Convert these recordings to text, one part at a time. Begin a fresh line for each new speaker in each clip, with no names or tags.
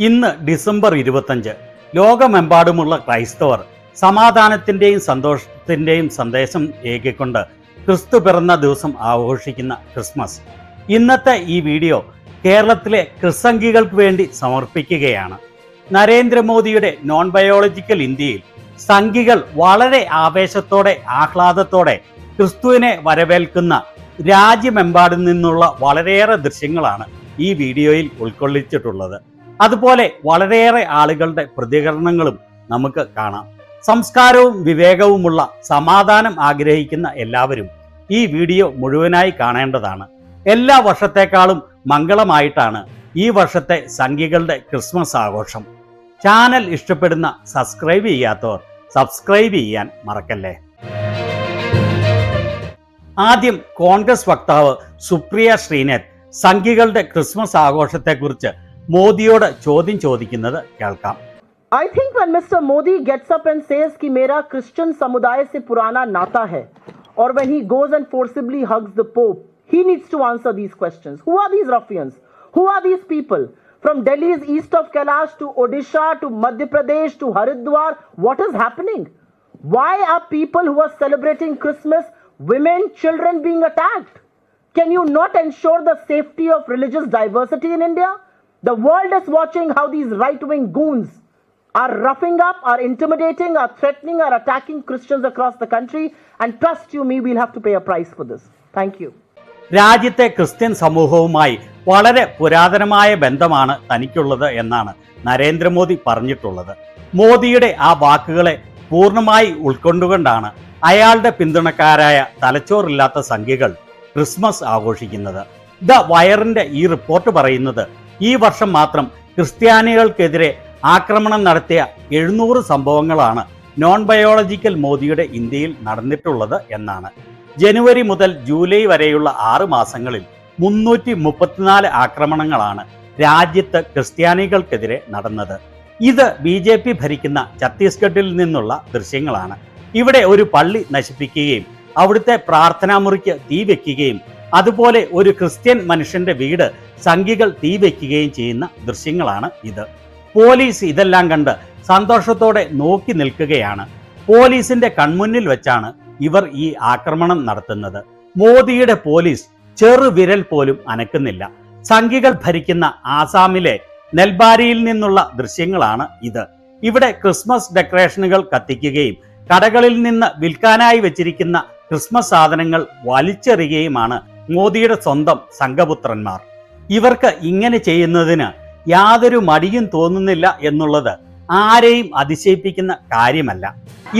ഇന്ന് ഡിസംബർ 25 ലോകമെമ്പാടുമുള്ള ക്രൈസ്തവർ സമാധാനത്തിൻ്റെയും സന്തോഷത്തിൻ്റെയും സന്ദേശം ഏകിക്കൊണ്ട് ക്രിസ്തു പിറന്ന ദിവസം ആഘോഷിക്കുന്ന ക്രിസ്മസ്. ഇന്നത്തെ ഈ വീഡിയോ കേരളത്തിലെ ക്രിസ്സംഗികൾക്ക് വേണ്ടി സമർപ്പിക്കുകയാണ്. നരേന്ദ്രമോദിയുടെ നോൺ ബയോളജിക്കൽ ഇന്ത്യയിൽ സംഘികൾ വളരെ ആവേശത്തോടെ ആഹ്ലാദത്തോടെ ക്രിസ്തുവിനെ വരവേൽക്കുന്ന രാജ്യമെമ്പാടും നിന്നുള്ള വളരെയേറെ ദൃശ്യങ്ങളാണ് ഈ വീഡിയോയിൽ ഉൾക്കൊള്ളിച്ചിട്ടുള്ളത്. അതുപോലെ വളരെയേറെ ആളുകളുടെ പ്രതികരണങ്ങളും നമുക്ക് കാണാം. സംസ്കാരവും വിവേകവുമുള്ള സമാധാനം ആഗ്രഹിക്കുന്ന എല്ലാവരും ഈ വീഡിയോ മുഴുവനായി കാണേണ്ടതാണ്. എല്ലാ വർഷത്തേക്കാളും മംഗളമായിട്ടാണ് ഈ വർഷത്തെ സംഘികളുടെ ക്രിസ്മസ് ആഘോഷം. ചാനൽ ഇഷ്ടപ്പെടുന്ന സബ്സ്ക്രൈബ് ചെയ്യാത്തവർ സബ്സ്ക്രൈബ് ചെയ്യാൻ മറക്കല്ലേ. ആദ്യം കോൺഗ്രസ് വക്താവ് സുപ്രിയ ശ്രീനാഥ് സംഘികളുടെ ക്രിസ്മസ് ആഘോഷത്തെക്കുറിച്ച് മോദിയോട് ചോദ്യം ചോദിക്കുന്നത് കേൾക്കാം.
I think when Mr. Modi gets up and says कि मेरा Christian समुदाय से पुराना नाता है, or when he goes and forcibly hugs the Pope, he needs to answer these questions. Who are these ruffians? Who are these people? From Delhi's east of Kailash to Odisha to Madhya Pradesh to Haridwar, what is happening? Why are people who are celebrating Christmas, women, children being attacked? Can you not ensure the safety of religious diversity in India? The world is watching how these right-wing goons are roughing up, are intimidating, are threatening, are attacking Christians across the country. And trust you me, we'll have to pay a price for this. Thank you.
രാജ്യത്തെ Christian സമൂഹവുമായി വളരെ പുരാതനമായ ബന്ധമാണ് തനിക്കുള്ളത് എന്നാണ് നരേന്ദ്രമോദി പറഞ്ഞിട്ടുള്ളത്. മോദിയുടെ ആ വാക്കുകളെ പൂർണ്ണമായി ഉൾക്കൊണ്ടുകൊണ്ടാണ് അയാളുടെ പിന്തുണക്കാരായ തലച്ചോറില്ലാത്ത സംഘികൾ ക്രിസ്മസ് ആഘോഷിക്കുന്നത്. ദ വയറിന്റെ ഈ റിപ്പോർട്ട് പറയുന്നത് ഈ വർഷം മാത്രം ക്രിസ്ത്യാനികൾക്കെതിരെ ആക്രമണം നടത്തിയ 700 സംഭവങ്ങളാണ് നോൺ ബയോളജിക്കൽ മോദിയുടെ ഇന്ത്യയിൽ നടന്നിട്ടുള്ളത് എന്നാണ്. ജനുവരി മുതൽ ജൂലൈ വരെയുള്ള 6 മാസങ്ങളിൽ 334 ആക്രമണങ്ങളാണ് രാജ്യത്ത് ക്രിസ്ത്യാനികൾക്കെതിരെ നടന്നത്. ഇത് BJP ഭരിക്കുന്ന ഛത്തീസ്ഗഡിൽ നിന്നുള്ള ദൃശ്യങ്ങളാണ്. ഇവിടെ ഒരു പള്ളി നശിപ്പിക്കുകയും അവിടുത്തെ പ്രാർത്ഥനാ മുറിക്ക് തീ വെക്കുകയും അതുപോലെ ഒരു ക്രിസ്ത്യൻ മനുഷ്യന്റെ വീട് സംഘികൾ തീ വെക്കുകയും ചെയ്യുന്ന ദൃശ്യങ്ങളാണ് ഇത്. പോലീസ് ഇതെല്ലാം കണ്ട് സന്തോഷത്തോടെ നോക്കി നിൽക്കുകയാണ്. പോലീസിന്റെ കൺമുന്നിൽ വെച്ചാണ് ഇവർ ഈ ആക്രമണം നടത്തുന്നത്. മോദിയുടെ പോലീസ് ചെറുവിരൽ പോലും അനക്കുന്നില്ല. സംഘികൾ ഭരിക്കുന്ന ആസാമിലെ നെൽബാരിയിൽ നിന്നുള്ള ദൃശ്യങ്ങളാണ് ഇത്. ഇവിടെ ക്രിസ്മസ് ഡെക്കറേഷനുകൾ കത്തിക്കുകയും കടകളിൽ നിന്ന് വിൽക്കാനായി വെച്ചിരിക്കുന്ന ക്രിസ്മസ് സാധനങ്ങൾ വലിച്ചെറിയുകയുമാണ് മോദിയുടെ സ്വന്തം സംഘപുത്രന്മാർ. ഇവർക്ക് ഇങ്ങനെ ചെയ്യുന്നതിന് യാതൊരു മടിയും തോന്നുന്നില്ല എന്നുള്ളത് ആരെയും അതിശയിപ്പിക്കുന്ന കാര്യമല്ല.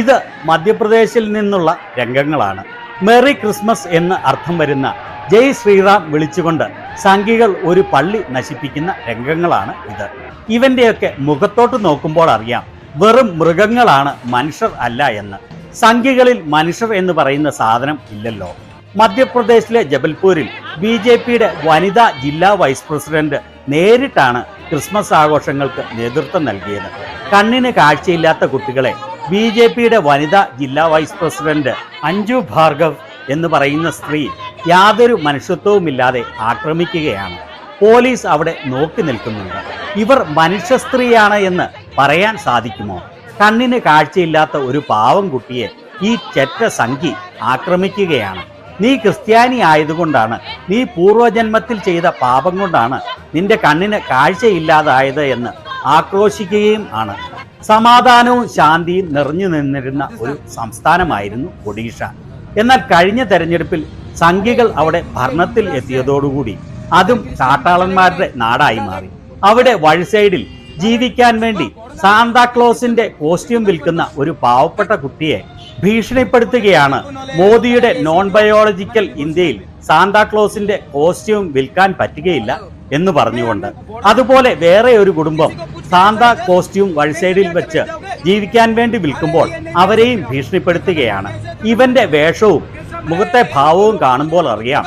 ഇത് മധ്യപ്രദേശിൽ നിന്നുള്ള രംഗങ്ങളാണ്. മെറി ക്രിസ്മസ് എന്ന് അർത്ഥം വരുന്ന ജയ് ശ്രീറാം വിളിച്ചുകൊണ്ട് സംഘികൾ ഒരു പള്ളി നശിപ്പിക്കുന്ന രംഗങ്ങളാണ് ഇത്. ഇവന്റെയൊക്കെ മുഖത്തോട്ട് നോക്കുമ്പോൾ അറിയാം വെറും മൃഗങ്ങളാണ്, മനുഷ്യർ അല്ല എന്ന്. സംഘികളിൽ മനുഷ്യർ എന്ന് പറയുന്ന സാധനം ഇല്ലല്ലോ. മധ്യപ്രദേശിലെ ജബൽപൂരിൽ BJPയുടെ വനിതാ ജില്ലാ വൈസ് പ്രസിഡന്റ് നേരിട്ടാണ് ക്രിസ്മസ് ആഘോഷങ്ങൾക്ക് നേതൃത്വം നൽകിയത്. കണ്ണിന് കാഴ്ചയില്ലാത്ത കുട്ടികളെ BJPയുടെ വനിതാ ജില്ലാ വൈസ് പ്രസിഡന്റ് അഞ്ജു ഭാർഗവ് എന്ന് പറയുന്ന സ്ത്രീ യാതൊരു മനുഷ്യത്വവുമില്ലാതെ ആക്രമിക്കുകയാണ്. പോലീസ് അവിടെ നോക്കി നിൽക്കുന്നുണ്ട്. ഇവർ മനുഷ്യ സ്ത്രീയാണ് എന്ന് പറയാൻ സാധിക്കുമോ? കണ്ണിന് കാഴ്ചയില്ലാത്ത ഒരു പാവം കുട്ടിയെ ഈ ചെറ്റ സംഘി ആക്രമിക്കുകയാണ്. നീ ക്രിസ്ത്യാനി ആയതുകൊണ്ടാണ്, നീ പൂർവജന്മത്തിൽ ചെയ്ത പാപം കൊണ്ടാണ് നിന്റെ കണ്ണിന് കാഴ്ചയില്ലാതായത് എന്ന് ആക്രോശിക്കുകയും ആണ്. സമാധാനവും ശാന്തിയും നിറഞ്ഞു നിന്നിരുന്ന ഒരു സംസ്ഥാനമായിരുന്നു ഒഡീഷ. എന്നാൽ കഴിഞ്ഞ തെരഞ്ഞെടുപ്പിൽ സംഘികൾ അവിടെ ഭരണത്തിൽ എത്തിയതോടുകൂടി അതും കാട്ടാളന്മാരുടെ നാടായി മാറി. അവിടെ വഴിസൈഡിൽ ജീവിക്കാൻ വേണ്ടി സാന്താക്ലോസിന്റെ കോസ്റ്റ്യൂം വിൽക്കുന്ന ഒരു പാവപ്പെട്ട കുട്ടിയെ ഭീഷണിപ്പെടുത്തുകയാണ് മോദിയുടെ നോൺ ബയോളജിക്കൽ ഇന്ത്യയിൽ സാന്താക്ലോസിന്റെ കോസ്റ്റ്യൂം വിൽക്കാൻ പറ്റുകയില്ല എന്ന് പറഞ്ഞുകൊണ്ട്. അതുപോലെ വേറെ ഒരു കുടുംബം സാന്താ കോസ്റ്റ്യൂം വഴിസൈഡിൽ വെച്ച് ജീവിക്കാൻ വേണ്ടി വിൽക്കുമ്പോൾ അവരെയും ഭീഷണിപ്പെടുത്തുകയാണ്. ഇവന്റെ വേഷവും മുഖത്തെ ഭാവവും കാണുമ്പോൾ അറിയാം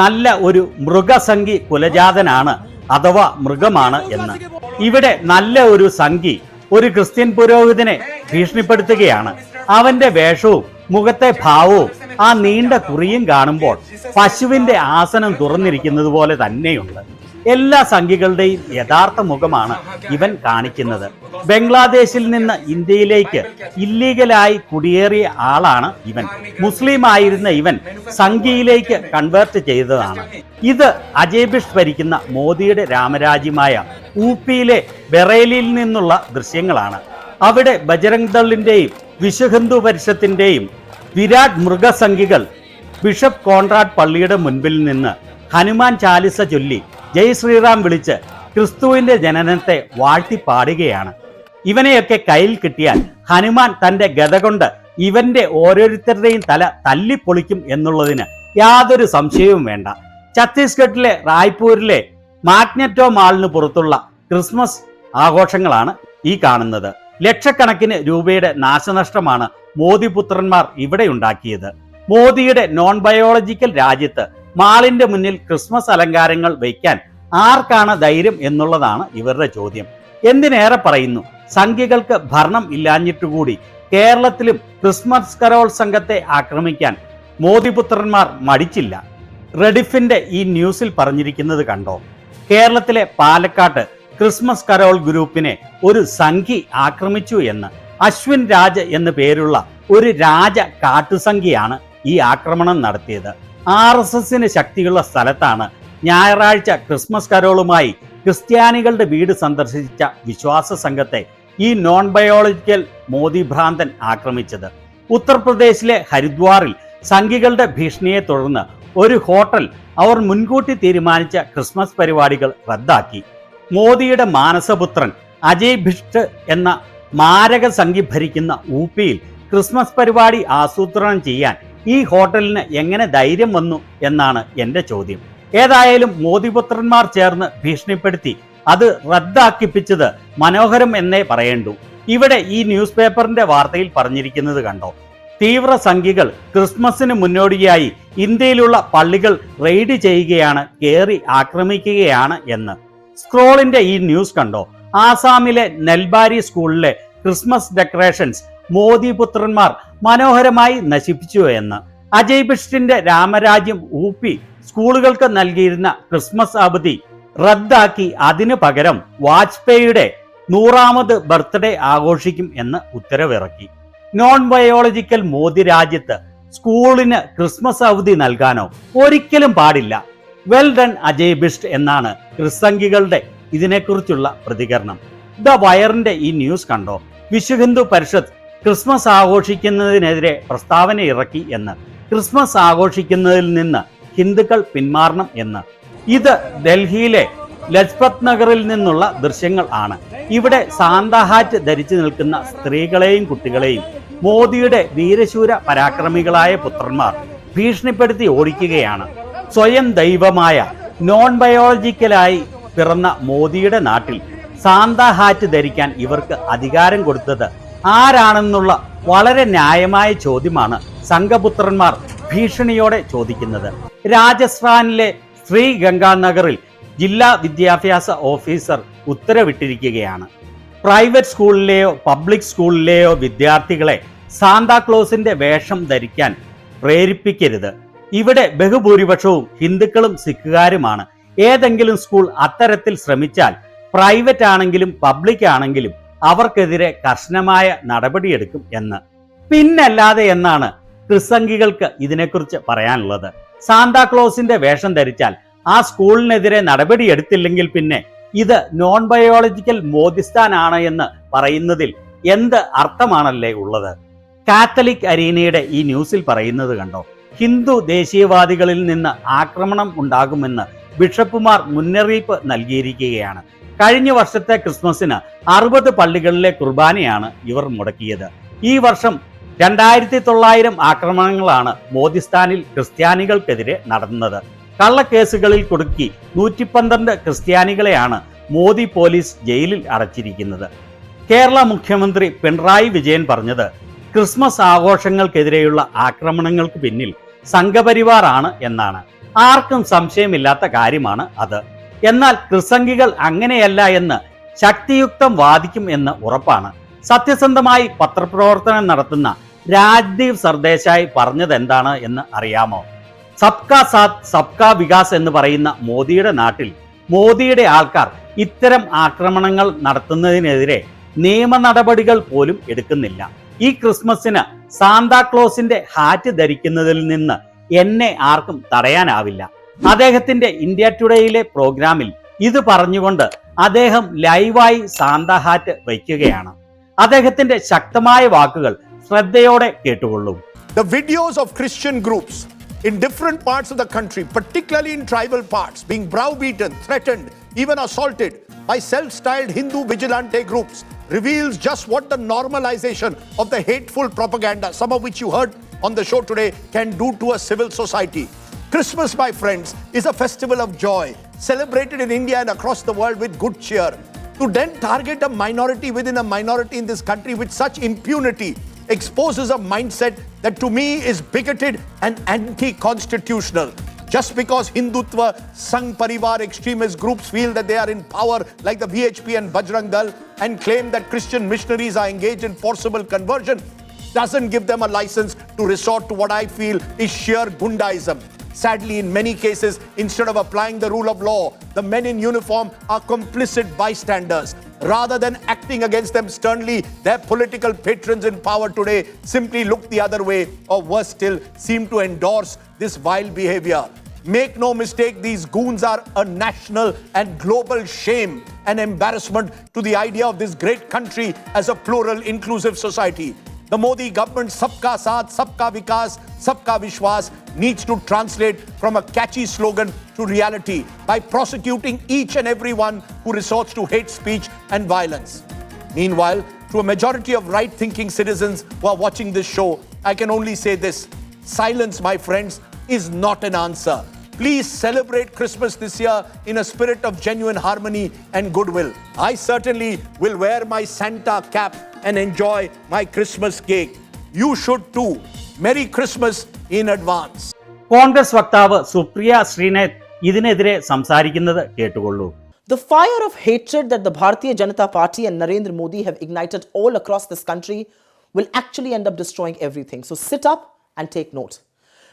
നല്ല ഒരു മൃഗസംഘി കുലജാതനാണ് അഥവാ മൃഗമാണ് എന്ന്. ഇവിടെ നല്ല ഒരു സംഘി ഒരു ക്രിസ്ത്യൻ പുരോഹിതനെ ഭീഷണിപ്പെടുത്തുകയാണ്. അവന്റെ വേഷവും മുഖത്തെ ഭാവവും ആ നീണ്ട കുറിയും കാണുമ്പോൾ പശുവിന്റെ ആസനം തുറന്നിരിക്കുന്നത് പോലെ തന്നെയുണ്ട്. എല്ലാ സംഘികളുടെയും യഥാർത്ഥ മുഖമാണ് ഇവൻ കാണിക്കുന്നത്. ബംഗ്ലാദേശിൽ നിന്ന് ഇന്ത്യയിലേക്ക് ഇല്ലീഗലായി കുടിയേറിയ ആളാണ് ഇവൻ. മുസ്ലിം ആയിരുന്ന ഇവൻ സംഘിയിലേക്ക് കൺവേർട്ട് ചെയ്തതാണ്. ഇത് അജയ് ബിഷ് ഭരിക്കുന്ന മോദിയുടെ രാമരാജ്യമായ ഊപ്പിയിലെ ബറേലിയിൽ നിന്നുള്ള ദൃശ്യങ്ങളാണ്. അവിടെ ബജരംഗ് ദളിന്റെയും വിശ്വഹിന്ദു പരിഷത്തിന്റെയും വിരാട് മൃഗസംഘികൾ ബിഷപ്പ് കോൺറാഡ് പള്ളിയുടെ മുൻപിൽ നിന്ന് ഹനുമാൻ ചാലിസ ചൊല്ലി ജയ് ശ്രീറാം വിളിച്ച് ക്രിസ്തുവിന്റെ ജനനത്തെ വാഴ്ത്തി പാടുകയാണ്. ഇവനെയൊക്കെ കയ്യിൽ കിട്ടിയാൽ ഹനുമാൻ തന്റെ ഗദ കൊണ്ട് ഇവന്റെ ഓരോരുത്തരുടെയും തല തല്ലിപ്പൊളിക്കും എന്നുള്ളതിന് യാതൊരു സംശയവും വേണ്ട. ഛത്തീസ്ഗഡിലെ റായ്പൂരിലെ മാഗ്നറ്റോ മാളിന് പുറത്തുള്ള ക്രിസ്മസ് ആഘോഷങ്ങളാണ് ഈ കാണുന്നത്. ലക്ഷക്കണക്കിന് രൂപയുടെ നാശനഷ്ടമാണ് മോദി പുത്രന്മാർ ഇവിടെ ഉണ്ടാക്കിയത്. മോദിയുടെ നോൺ ബയോളജിക്കൽ രാജ്യത്ത് മാളിന്റെ മുന്നിൽ ക്രിസ്മസ് അലങ്കാരങ്ങൾ വയ്ക്കാൻ ആർക്കാണ് ധൈര്യം എന്നുള്ളതാണ് ഇവരുടെ ചോദ്യം. എന്തിനേറെ പറയുന്നു, സംഘികൾക്ക് ഭരണം ഇല്ലാഞ്ഞിട്ടുകൂടി കേരളത്തിലും ക്രിസ്മസ് കരോൾ സംഘത്തെ ആക്രമിക്കാൻ മോദിപുത്രന്മാർ മടിച്ചില്ല. റെഡിഫിന്റെ ഈ ന്യൂസിൽ പറഞ്ഞിരിക്കുന്നത് കണ്ടോ? കേരളത്തിലെ പാലക്കാട്ട് ക്രിസ്മസ് കരോൾ ഗ്രൂപ്പിനെ ഒരു സംഘി ആക്രമിച്ചു എന്ന്. അശ്വിൻ രാജ് എന്നു പേരുള്ള ഒരു രാജ കാട്ടുസംഘിയാണ് ഈ ആക്രമണം നടത്തിയത്. RSSന് ശക്തിയുള്ള സ്ഥലത്താണ് ഞായറാഴ്ച ക്രിസ്മസ് കരോളുമായി ക്രിസ്ത്യാനികളുടെ വീട് സന്ദർശിച്ച വിശ്വാസ സംഘത്തെ ഈ നോൺ ബയോളജിക്കൽ മോദി ഭ്രാന്തൻ ആക്രമിച്ചത്. ഉത്തർപ്രദേശിലെ ഹരിദ്വാറിൽ സംഘികളുടെ ഭീഷണിയെ തുടർന്ന് ഒരു ഹോട്ടൽ അവർ മുൻകൂട്ടി തീരുമാനിച്ച ക്രിസ്മസ് പരിപാടികൾ റദ്ദാക്കി. മോദിയുടെ മാനസപുത്രൻ അജയ് ബിഷ്ട് എന്ന മാരക സംഘി ഭരിക്കുന്ന ഊപ്പിയിൽ ക്രിസ്മസ് പരിപാടി ആസൂത്രണം ചെയ്യാൻ ഈ ഹോട്ടലിന് എങ്ങനെ ധൈര്യം വന്നു എന്നാണ് എൻ്റെ ചോദ്യം. ഏതായാലും മോദിപുത്രന്മാർ ചേർന്ന് ഭീഷണിപ്പെടുത്തി അത് റദ്ദാക്കിപ്പിച്ചത് മനോഹരം എന്നേ പറയേണ്ടൂ. ഇവിടെ ഈ ന്യൂസ് പേപ്പറിന്റെ വാർത്തയിൽ പറഞ്ഞിരിക്കുന്നത് കണ്ടോ? തീവ്ര സംഘികൾ ക്രിസ്മസിന് മുന്നോടിയായി ഇന്ത്യയിലുള്ള പള്ളികൾ റെയ്ഡ് ചെയ്യുകയാണ്, കയറി ആക്രമിക്കുകയാണ് എന്ന്. സ്ക്രോളിന്റെ ഈ ന്യൂസ് കണ്ടോ? ആസാമിലെ നെൽബാരി സ്കൂളിലെ ക്രിസ്മസ് ഡെക്കറേഷൻസ് മോദി പുത്രന്മാർ മനോഹരമായി നശിപ്പിച്ചു എന്ന്. അജയ് ബിഷ്ടിന്റെ രാമരാജ്യം ഊപ്പി സ്കൂളുകൾക്ക് നൽകിയിരുന്ന ക്രിസ്മസ് അവധി റദ്ദാക്കി അതിനു പകരം വാജ്പേയിയുടെ 100ാമത് ബർത്ത്ഡേ ആഘോഷിക്കും എന്ന് ഉത്തരവിറക്കി. നോൺ ബയോളജിക്കൽ മോദി രാജ്യത്ത് സ്കൂളിന് ക്രിസ്മസ് അവധി നൽകാനോ ഒരിക്കലും പാടില്ല. വെൽ ഡൺ അജയ് ബിഷ്ട് എന്നാണ് ക്രിസ്സംഘികളുടെ ഇതിനെക്കുറിച്ചുള്ള പ്രതികരണം. ദ വയറിന്റെ ഈ ന്യൂസ് കണ്ടോ? വിശ്വഹിന്ദു പരിഷത്ത് ക്രിസ്മസ് ആഘോഷിക്കുന്നതിനെതിരെ പ്രസ്താവന ഇറക്കി എന്ന്. ക്രിസ്മസ് ആഘോഷിക്കുന്നതിൽ നിന്ന് ഹിന്ദുക്കൾ പിന്മാറണം എന്ന്. ഇത് ഡൽഹിയിലെ ലജ്പത് നഗറിൽ നിന്നുള്ള ദൃശ്യങ്ങൾ ആണ്. ഇവിടെ സാന്താഹാറ്റ് ധരിച്ചു നിൽക്കുന്ന സ്ത്രീകളെയും കുട്ടികളെയും മോദിയുടെ വീരശൂര പരാക്രമികളായ പുത്രന്മാർ ഭീഷണിപ്പെടുത്തി ഓടിക്കുകയാണ്. സ്വയം ദൈവമായ നോൺ ബയോളജിക്കലായി പിറന്ന മോദിയുടെ നാട്ടിൽ സാന്താഹാറ്റ് ധരിക്കാൻ ഇവർക്ക് അധികാരം കൊടുത്തത് ആരാണെന്നുള്ള വളരെ ന്യായമായ ചോദ്യമാണ് സംഘപുത്രന്മാർ ഭീഷണിയോടെ ചോദിക്കുന്നത്. രാജസ്ഥാനിലെ ശ്രീ ഗംഗാനഗറിൽ ജില്ലാ വിദ്യാഭ്യാസ ഓഫീസർ ഉത്തരവിട്ടിരിക്കുകയാണ്. പ്രൈവറ്റ് സ്കൂളിലെയോ പബ്ലിക് സ്കൂളിലെയോ വിദ്യാർത്ഥികളെ സാന്താക്ലോസിന്റെ വേഷം ധരിക്കാൻ പ്രേരിപ്പിക്കരുത്. ഇവിടെ ബഹുഭൂരിപക്ഷവും ഹിന്ദുക്കളും സിഖുകാരുമാണ്. ഏതെങ്കിലും സ്കൂൾ അത്തരത്തിൽ ശ്രമിച്ചാൽ പ്രൈവറ്റ് ആണെങ്കിലും പബ്ലിക് ആണെങ്കിലും അവർക്കെതിരെ കർശനമായ നടപടിയെടുക്കും എന്ന്. പിന്നല്ലാതെ എന്നാണ് ക്രിസ്സംഘികൾക്ക് ഇതിനെക്കുറിച്ച് പറയാനുള്ളത്. സാന്താക്ലോസിന്റെ വേഷം ധരിച്ചാൽ ആ സ്കൂളിനെതിരെ നടപടിയെടുത്തില്ലെങ്കിൽ പിന്നെ ഇത് നോൺ ബയോളജിക്കൽ മോദിസ്ഥാനാണ് എന്ന് പറയുന്നതിൽ എന്ത് അർത്ഥമാണല്ലേ ഉള്ളത്? കാത്തലിക് അരീനയുടെ ഈ ന്യൂസിൽ പറയുന്നത് കണ്ടോ? ഹിന്ദു ദേശീയവാദികളിൽ നിന്ന് ആക്രമണം ഉണ്ടാകുമെന്ന് ബിഷപ്പുമാർ മുന്നറിയിപ്പ് നൽകിയിരിക്കുകയാണ്. കഴിഞ്ഞ വർഷത്തെ ക്രിസ്മസിന് 60 പള്ളികളിലെ കുർബാനയാണ് ഇവർ മുടക്കിയത്. ഈ വർഷം 2900 ആക്രമണങ്ങളാണ് മോദിസ്ഥാനിൽ ക്രിസ്ത്യാനികൾക്കെതിരെ നടന്നത്. കള്ളക്കേസുകളിൽ കുടുക്കി 112 ക്രിസ്ത്യാനികളെയാണ് മോദി പോലീസ് ജയിലിൽ അടച്ചിരിക്കുന്നത്. കേരള മുഖ്യമന്ത്രി പിണറായി വിജയൻ പറഞ്ഞത് ക്രിസ്മസ് ആഘോഷങ്ങൾക്കെതിരെയുള്ള ആക്രമണങ്ങൾക്ക് പിന്നിൽ സംഘപരിവാർ ആണ് എന്നാണ്. ആർക്കും സംശയമില്ലാത്ത കാര്യമാണ് അത്. എന്നാൽ ക്രിസ്സംഘികൾ അങ്ങനെയല്ല എന്ന് ശക്തിയുക്തം വാദിക്കും എന്ന് ഉറപ്പാണ്. സത്യസന്ധമായി പത്രപ്രവർത്തനം നടത്തുന്ന രാജ്ദീപ് സർദേശായി പറഞ്ഞത് എന്താണ് എന്ന് അറിയാമോ? സബ്കാ സാത്ത് സബ്കാ വികാസ് എന്ന് പറയുന്ന മോദിയുടെ നാട്ടിൽ മോദിയുടെ ആൾക്കാർ ഇത്തരം ആക്രമണങ്ങൾ നടത്തുന്നതിനെതിരെ നിയമ നടപടികൾ പോലും എടുക്കുന്നില്ല. ഈ ക്രിസ്മസിന് സാന്താക്ലോസിന്റെ ഹാറ്റ് ധരിക്കുന്നതിൽ നിന്ന് എന്നെ ആർക്കും തടയാനാവില്ല. അദ്ദേഹത്തിന്റെ ഇന്ത്യ ടുഡേയിലെ പ്രോഗ്രാമിൽ ഇത് പറഞ്ഞുകൊണ്ട് അദ്ദേഹം ലൈവായി സാന്താ ഹാറ്റ് വയ്ക്കുകയാണ്. അദ്ദേഹത്തിന്റെ ശക്തമായ വാക്കുകൾ ശ്രദ്ധയോടെ കേട്ടുകൊള്ളൂ.
The videos of Christian groups in different parts of the country, particularly in tribal parts, being browbeaten, threatened, even assaulted by self-styled Hindu vigilante groups reveals just what the normalization of the hateful propaganda, some of which you heard on the show today, can do to a civil society. Christmas, my friends, is a festival of joy, celebrated in India and across the world with good cheer. To then target a minority within a minority in this country with such impunity exposes a mindset that to me is bigoted and anti-constitutional. Just because Hindutva, Sangh Parivar extremist groups feel that they are in power like the VHP and Bajrang Dal and claim that Christian missionaries are engaged in forcible conversion doesn't give them a license to resort to what I feel is sheer Gundaism. Sadly, in many cases, instead of applying the rule of law, the men in uniform are complicit bystanders. Rather than acting against them sternly, their political patrons in power today simply look the other way, or worse still, seem to endorse this vile behavior. Make no mistake, these goons are a national and global shame and embarrassment to the idea of this great country as a plural, inclusive society. The Modi government Sabka Saath, Sabka Vikas, Sabka Vishwas needs to translate from a catchy slogan to reality by prosecuting each and every one who resorts to hate speech and violence. Meanwhile, to a majority of right-thinking citizens who are watching this show, I can only say this: silence, my friends, is not an answer. Please celebrate Christmas this year in a spirit of genuine harmony and goodwill. I certainly will wear my Santa cap and enjoy my Christmas cake. You should too. Merry Christmas in advance.
Congress വക്താവ് സുപ്രിയ ശ്രീനാഥ് ഇതിനെതിരെ സംസാരിക്കുന്നത് കേട്ടുകൊള്ളൂ.
The fire of hatred that the Bharatiya Janata Party and Narendra Modi have ignited all across this country will actually end up destroying everything. So sit up and take note.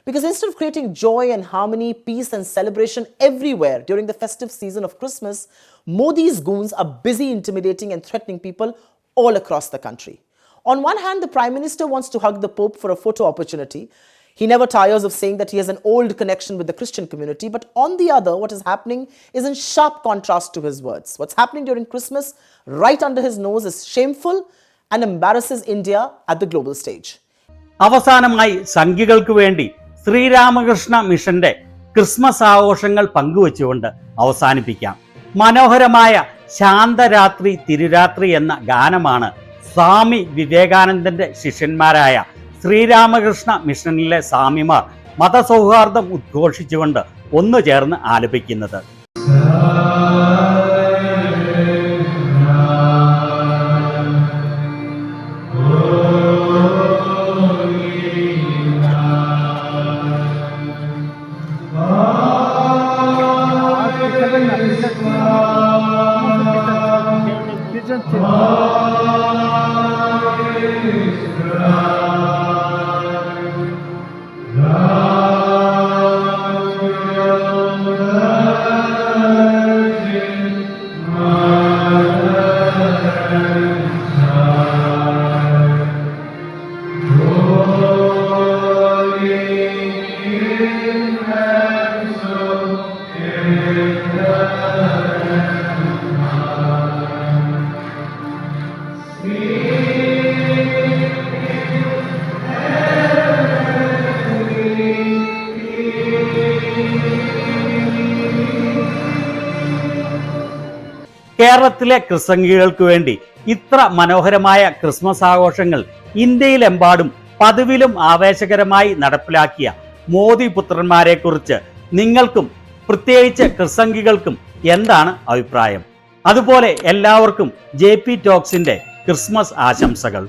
Because instead of creating joy and harmony, peace and celebration everywhere during the festive season of Christmas, Modi's goons are busy intimidating and threatening people all across the country. On one hand, the Prime Minister wants to hug the Pope for a photo opportunity. He never tires of saying that he has an old connection with the Christian community. But on the other, what is happening is in sharp contrast to his words. What's happening during Christmas, right under his nose, is shameful and embarrasses India at the global stage.
അവസാനമായി സംഘികൾക്ക് വേണ്ടി ശ്രീരാമകൃഷ്ണ മിഷന്റെ Christmas ആഘോഷങ്ങൾ പങ്കുവച്ചുകൊണ്ട് അവസാനിപ്പിക്കാം. മനോഹരമായ ശാന്തരാത്രി തിരുരാത്രി എന്ന ഗാനമാണ് സ്വാമി വിവേകാനന്ദന്റെ ശിഷ്യന്മാരായ ശ്രീരാമകൃഷ്ണ മിഷനിലെ സ്വാമിമാർ മതസൗഹാർദ്ദം ഉദ്ഘോഷിച്ചുകൊണ്ട് ഒന്നു ചേർന്ന് ആലപിക്കുന്നത്. കേരളത്തിലെ ക്രിസ്ത്യാനികൾക്ക് വേണ്ടി ഇത്ര മനോഹരമായ ക്രിസ്മസ് ആഘോഷങ്ങൾ ഇന്ത്യയിലെമ്പാടും പതിവിലും ആവേശകരമായി നടപ്പിലാക്കിയ മോദി പുത്രന്മാരെ കുറിച്ച് നിങ്ങൾക്കും പ്രത്യേകിച്ച് ക്രിസ്ത്യാനികൾക്കും എന്താണ് അഭിപ്രായം? അതുപോലെ എല്ലാവർക്കും JP ടോക്സിന്റെ ക്രിസ്മസ് ആശംസകൾ.